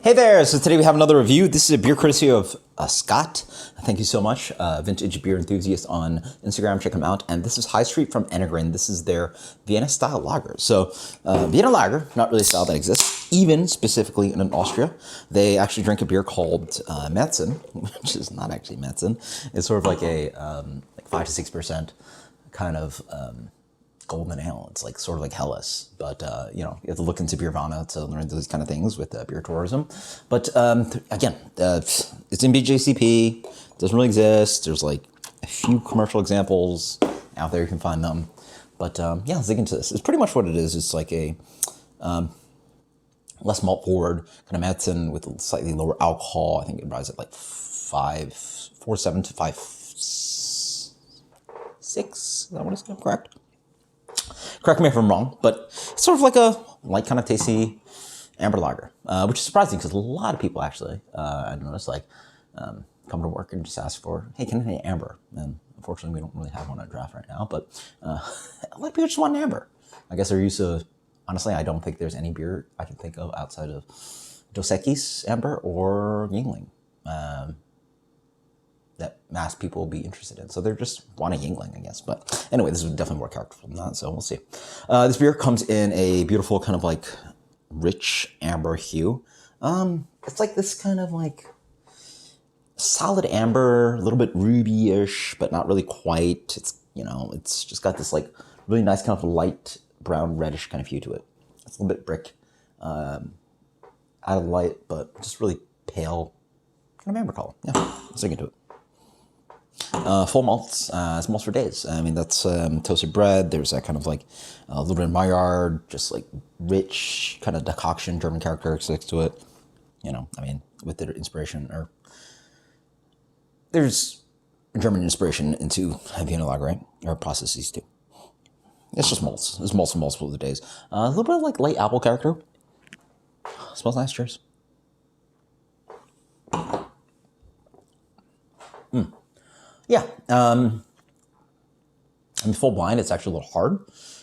Hey there! So today we have another review. This is a beer courtesy of Scott. Thank you so much. Vintage beer enthusiast on Instagram. Check him out. And this is High Street from Enegren. This is their Vienna style lager. So Vienna lager, not really a style that exists, even specifically in Austria. They actually drink a beer called Märzen, which is not actually Märzen. It's sort of like a 5 to 6% kind of golden ale. It's like sort of like Helles, but you have to look into Vienna to learn those kind of things with beer tourism. But again, it's in BJCP. Doesn't really exist. There's like a few commercial examples out there. You can find them. But yeah, let's dig into this. It's pretty much what it is. It's like a less malt forward kind of Märzen with a slightly lower alcohol. I think it rises at like 5.47 to 5.6. Is that what it's correct? Correct me if I'm wrong, but it's sort of like a light kind of tasty amber lager, which is surprising because a lot of people actually, I noticed, come to work and just ask for, hey, can I have amber? And unfortunately, we don't really have one at draft right now, but a lot of people just want amber. I guess they're used to, honestly, I don't think there's any beer I can think of outside of Dos Equis amber or Yingling that mass people will be interested in. So they're just wanting Yingling, I guess. But anyway, this is definitely more characterful than that, so we'll see. This beer comes in a beautiful kind of like rich amber hue. It's like this kind of like solid amber, a little bit ruby-ish, but not really quite. It's, it's just got this like really nice kind of light brown reddish kind of hue to it. It's a little bit brick, out of light, but just really pale kind of amber color. Yeah, let's dig into it. Full malts, it's malts for days. I mean, that's toasted bread. There's that kind of like a little bit of Maillard, just like rich kind of decoction, German characteristics to it. With their inspiration, or there's German inspiration into Vienna lager, right? Or processes too. It's just malts. It's malts for multiple of the days. A little bit of like light apple character. Smells nice. Cheers. Yeah, full blind, it's actually a little hard.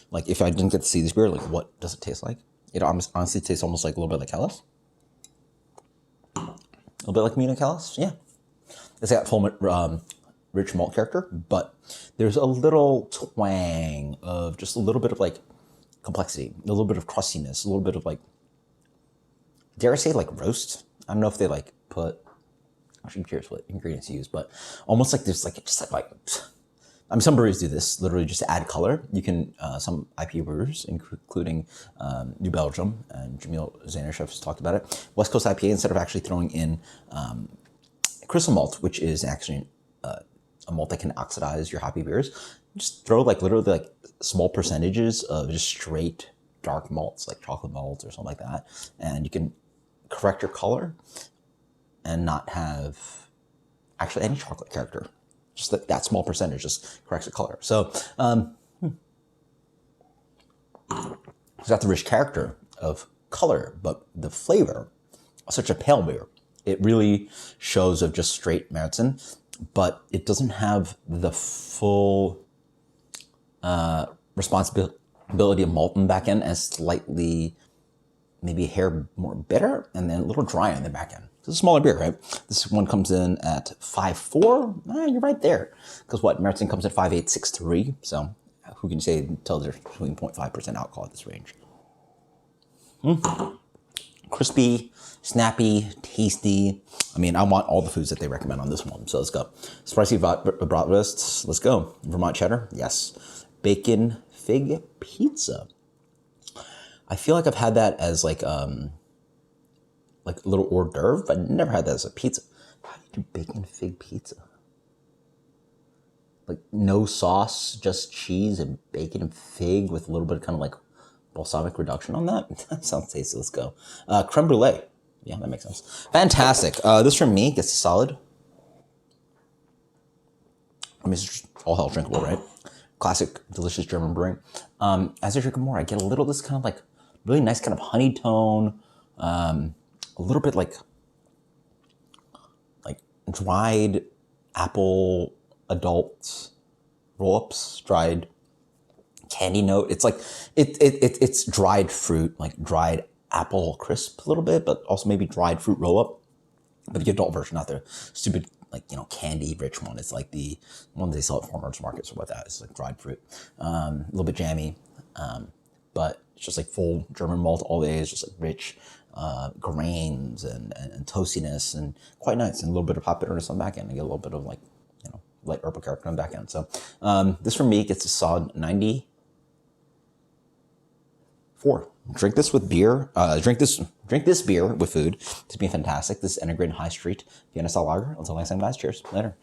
Like, if I didn't get to see this beer, like, what does it taste like? It honestly tastes almost like a little bit like Helles. A little bit like Munich Helles, yeah. It's got full rich malt character, but there's a little twang of just a little bit of, like, complexity, a little bit of crustiness, a little bit of, like, dare I say, like, roast? I don't know if they, like, put... I'm curious what ingredients you use, but almost like there's some breweries do this literally just to add color. You can, some IPA brewers, including New Belgium, and Jamil Zainashev has talked about it. West Coast IPA, instead of actually throwing in crystal malt, which is actually a malt that can oxidize your hoppy beers, just throw literally small percentages of just straight dark malts, like chocolate malt or something like that, and you can correct your color and not have actually any chocolate character. Just that small percentage just corrects the color. So it's got the rich character of color, but the flavor, such a pale beer, it really shows of just straight Märzen, but it doesn't have the full responsibility of malt in the back end, as slightly, maybe a hair more bitter, and then a little dry on the back end. It's a smaller beer, right? This one comes in at 5.4. You're right there. Because what? Märzen comes at 5.863. So who can say tell there's between 0.5% alcohol at this range? Crispy, snappy, tasty. I want all the foods that they recommend on this one. So let's go. Spicy bratwurst. Let's go. Vermont cheddar. Yes. Bacon fig pizza. I feel like I've had that as like a little hors d'oeuvre, but I never had that as a pizza. How do you do bacon fig pizza? Like no sauce, just cheese and bacon and fig with a little bit of kind of like balsamic reduction on that. That sounds tasty. Let's go. Creme brulee. Yeah, that makes sense. Fantastic. This from me gets a solid. It's just all hell drinkable, right? Classic, delicious German brewing. As I drink more, I get a little this kind of like really nice kind of honey tone. A little bit like dried apple adult roll-ups, dried candy note. It's like it's dried fruit, like dried apple crisp a little bit, but also maybe dried fruit roll up. But the adult version, not the stupid, like, candy rich one. It's like the one they sell at farmers markets or what that is, like dried fruit. A little bit jammy, but it's just like full German malt all day. It's just like rich grains and toastiness and quite nice. And a little bit of hot bitterness on the back end. And get a little bit of like, light herbal character on the back end. So this for me gets a solid 94. Drink this with beer. Drink this beer with food. It's been fantastic. This is Enegren High Street Vienna style lager. Until next time, guys. Cheers. Later.